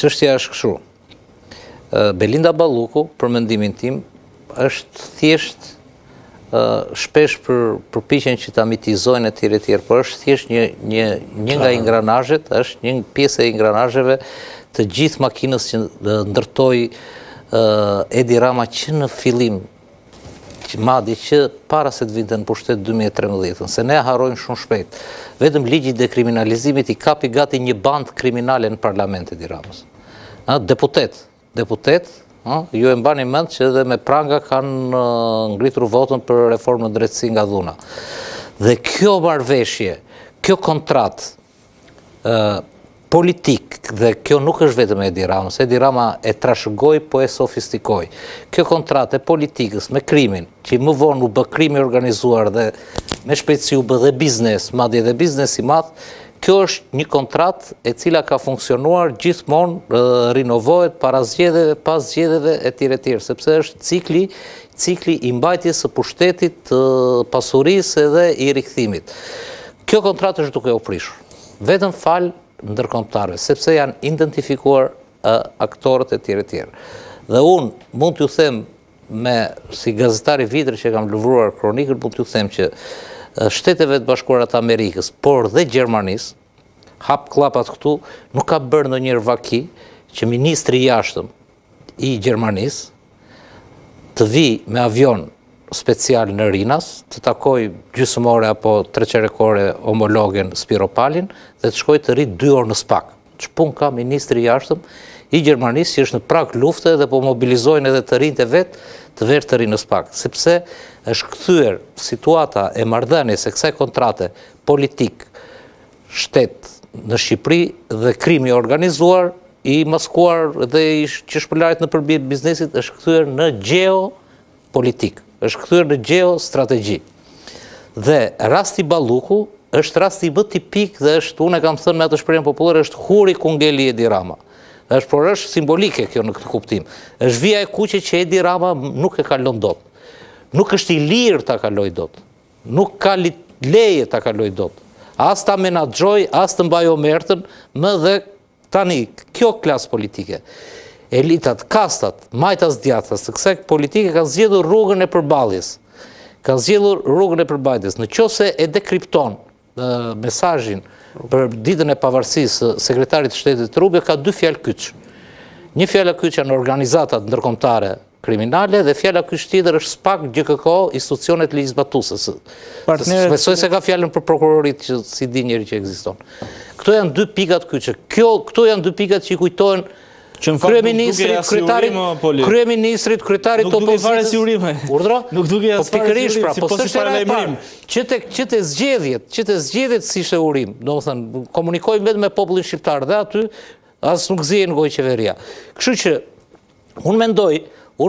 Çështja është kështu. Belinda Balluku, për mendimin tim, është thjesht shpesh përpiqen që ta mitizojnë etj, por është thjesht një nga ingranazhet, është një pjesë e ingranazheve të gjithë makinës që ndërtoi Edi Rama që në fillim, madje që para se të vinte në pushtet 2013, se ne harrojmë shumë shpejt. Vetëm ligji i dekriminalizimit i kapi gati një band kriminale në parlament Edi Ramës. Deputet, ju e mbani mend që edhe me pranga kanë ngritur votën për reformën e drejtësisë nga dhuna. Dhe kjo marrëveshje, kjo kontratë politik, dhe kjo nuk është vetëm Edi Rama, Edi Rama e trashëgoi po e sofistikoi. Kjo kontratë e politikës me krimin, që më vonë u bë krimi organizuar dhe me shpejtësi u bë dhe biznes, madje dhe biznes i madh, kjo është një kontratë e cila ka funksionuar gjithmonë, rinovohet para zgjedhjeve, pas zgjedhjeve etj, sepse është cikli i mbajtjes së pushtetit, të pasurisë dhe i rikthimit. Kjo kontratë është duke u prishur. Vetëm fal ndërkombëtarëve, sepse janë identifikuar aktorët etj. Dhe unë mund t'ju them, si gazetari vitri që kam lëvruar kronikën, mund t'ju them që Shteteve të Bashkuara të Amerikës, por dhe Gjermanisë, hap klapat këtu, nuk ka bërë ndonjëherë vaki që ministri i jashtëm i Gjermanisë të vi me avion special në Rinas, të takoj gjysmore apo treqerekore homologen Spiropalin dhe të shkoj të rrit 2 orë në SPAK. Ç'pun ka ministri i jashtëm i Gjermanisë që është në prag lufte dhe po mobilizojnë edhe të rinjtë e vet të verë të rinë në SPAK, sepse është kthyer situata e marrëdhënies së kësaj kontrate politik shtet në Shqipëri dhe krimi organizuar i maskuar dhe që shpërlaret në përbërje biznesit është kthyer në geopolitik. Është kthyer në geostrategji. Dhe rasti Balluku është rasti më tipik dhe është, unë e kam thënë me atë shprehjen popullore, është huri ku ngeli Edi Rama. Por është simbolike kjo në këtë kuptim. Është vija e kuqe që Edi Rama nuk e kalon dot. Nuk është i lirë ta kaloj dot. Nuk ka leje ta kaloj dot. As ta menaxhoj, as të mbajë omertën, më dhe tani kjo klasë politike. Elitat, kastat, majtas djathtas të kësaj politike kanë zgjedhur rrugën e përballjes. Kanë zgjedhur rrugën e përballjes. Nëse e dekripton mesazhin për ditën e pavarësisë sekretarit të shtetit Rubio ka 2 fjalë kyç. Një fjalë kyç janë organizatat ndërkombëtare kriminale dhe fjala kyç tjetër është SPAK, GKK, institucionet ligjzbatuese. Besoj se ka fjalën për prokurorit që si di njëri që ekziston. Këto janë 2 pikat kyçe. Këto janë 2 pikat që i kujtojnë kryeministrit, kryetarit të opozitës. Urdhra? Nuk duke as fare si urim, po s'është era e parë. Që të zgjedhjet si ishte urim, domethënë komunikojmë vetëm me popullin shqiptar dhe aty as nuk zihen gojë qeveria. Kështu që unë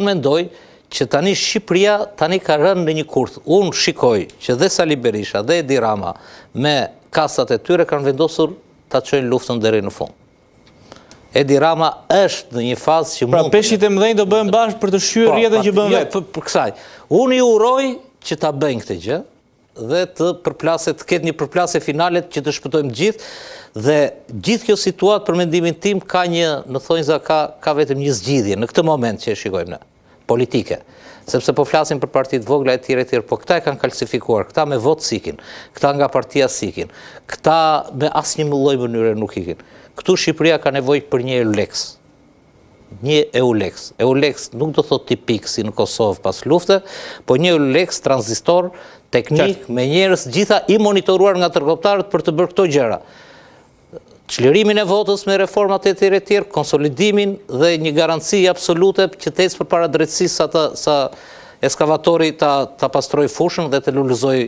mendoj që tani Shqipëria tani ka rënë në një kurth. Unë shikoj që dhe Sali Berisha dhe Edi Rama me kasat e tyre kanë vendosur ta çojnë luftën deri në fund. Edi Rama është në një fazë që mund... Pra peshqit e mëdhenj do bëhen bashkë për të shqyer rrjetën që bën vetë. Për kësaj. Unë i uroj që ta bëjnë këtë gjë dhe të ketë një përplasje finale që të shpëtojmë gjithë dhe gjithë kjo situatë për mendimin tim ka në thonjza ka vetëm një zgjidhje në këtë moment që e shikojmë ne, politike. Sepse po flasim për partitë vogla etj, po këta e kanë kalsifikuar, këta me votë sikin, këta nga partia sikin, këta me asnjë lloj mënyre nuk ikin. Këtu Shqipëria ka nevojë për një EULEX. Një EULEX. EULEX nuk do thot tipik si në Kosovë pas lufte, po një EULEX tranzistor, teknik, me njerëz gjitha i monitoruar nga ndërkombëtarët për të bërë këto gjëra. Çlirimin e votës me reformat etj, konsolidimin dhe një garanci absolute që të ecë përpara drejtësisë sa eskavatori ta pastroj fushën dhe të lulëzoj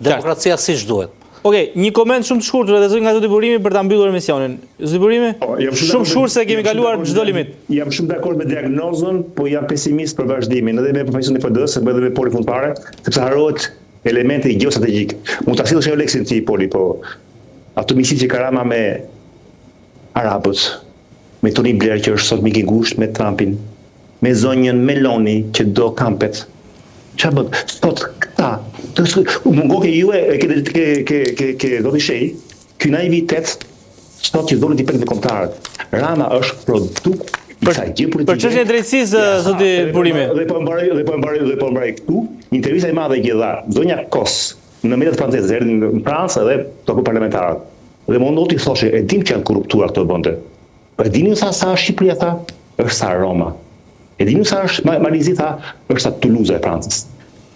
demokracia siç duhet. Okej, një koment shumë të shkurtër edhe zot nga Zoti Burimi për ta mbyllur emisionin. Zoti Burimi? Shumë shkurt se kemi kaluar çdo limit. Jam shumë dakord me diagnozën, po jam pesimist për vazhdimin, edhe me profesionin e FD-s, edhe me poli fundfare, sepse harrohet elementi gjeostrategjik. Mund ta sillësh Oleksin ti poli, po ato miqësi që ka Rama me arabët, me Tony Blair që është sot mik i ngushtë me Trumpin, me zonjën Meloni që do kampet. Çfarë bën? Sot këta, mungoke ju ke do të shej, ky naivitet sot që donin të prindë kombëtarët. Rama është produkt i kësaj gjë politike. Për çështjen e drejtësisë, zoti Burimi. Dhe po mbaroj këtu, intervista e madhe që dha zonja Kos në mediat franceze, erdhi në Francë dhe toku parlamentarët. Dhe mundoti thoshte, e dim që janë korruptuar këto vende. Po e dini sa është Shqipëria tha, është sa Roma. E dini sa është Malizi tha, është sa Toulouse e Francës.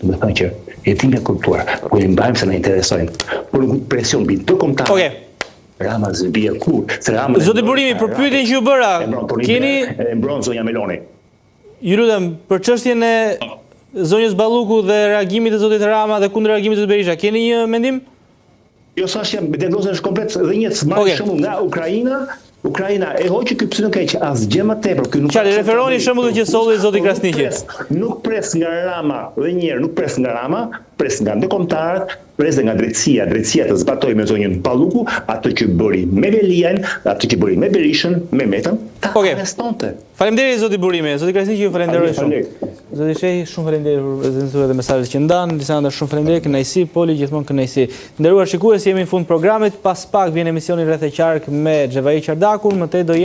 Do të thënë që e dim janë korruptuar, po i mbajmë se na interesojnë. Por nuk presion mbi të kombëtar. Okej. Rama zbie kur, se Rama. Zoti Burimi, për pyetjen që ju bëra, keni e mbron zonja Meloni. Ju lutem, për çështjen e zonjës Balluku dhe reagimit të zotit Rama dhe kundër reagimit të zotit Berisha, keni një mendim? Jo, sa jam, diagnoza është komplet dhe një marrë shembull nga Ukraina e hoqë ky pse nuk ka që asgjë më tepër. Ky nuk. Çfarë referoni shembullin që solli zoti Krasniqi? Nuk pres nga Rama, dhe një herë nuk pres nga Rama, pres nga ndërkombëtarët, pres nga drejtësia të zbatoj me zonjën Balluku, atë që bëri me Velian, atë që bëri me Berishën, me Metën, ta arrestonte. Faleminderit zoti Burimi, zoti Krasniqi ju falenderoj shumë. Zoti Shehi, shumë faleminderit për prezantuar dhe mesazhet që ndan, disa ndër shumë faleminderit, kënaqësi, Poli gjithmonë kënaqësi. Nderuar shikues, jemi në fund programit, pas pak vjen emisioni Rreth e Qark me Xhevahi Qardakun, më tej do